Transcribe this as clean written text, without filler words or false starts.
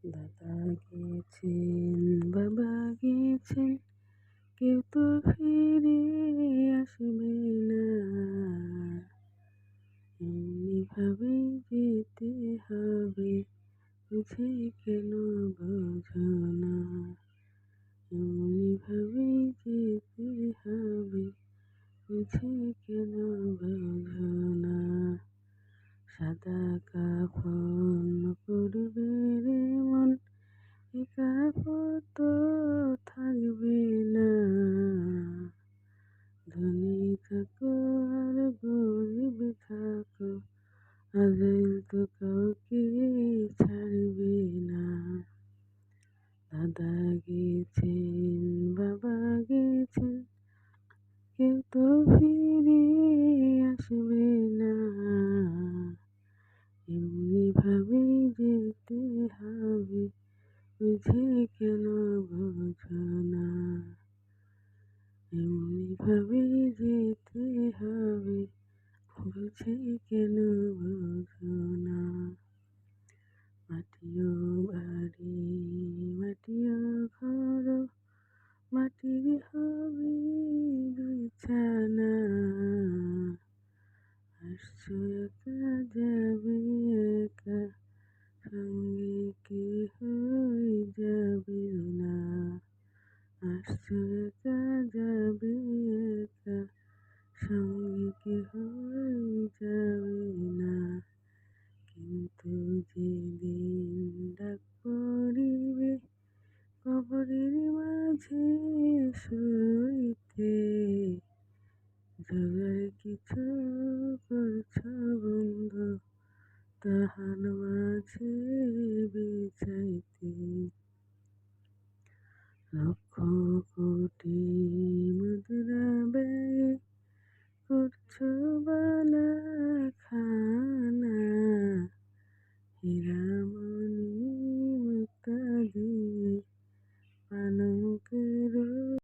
দাদা গেছেন, বাবা গেছেন, কেউ তো ফিরে আসবে না। এমনিভাবেই যেতে হবে, বুঝে কেন বোঝো না। এমনিভাবেই যেতে হবে, বুঝে কেন বোঝো না। সাদা কাফন পরবে রে মন, এ কাপড় তো থাকবে না। ধনী থাকো আর গরিব থাকো, আজাইল তো কাউকে ছাড়বে না। দাদা গেছেন, বাবা গেছেন, কেউ তো ফিরে আসবে না। এমনিভাবেই যেতে হবে, বুঝে কেন বোঝো না। এমনিভাবেই যেতে হবে, বুঝে কেন বোঝো না। মাটিও বাড়ি, মাটিও ঘর, মাটির হবে বিছানা। আসছো একা যাবে একা, সঙ্গে কেহই যাবে না। আসছো একা যাবে একা, সঙ্গে কেহই যাবে না। কিন্তু যেদিন ডাক পড়িবে কবরের মাঝে শুইতে, জোগাড় কিছু করছো বন্ধু, তাহার মাঝে বেচাইতে। লক্ষ কোটি মুদ্রা ব্যয় করছো বালা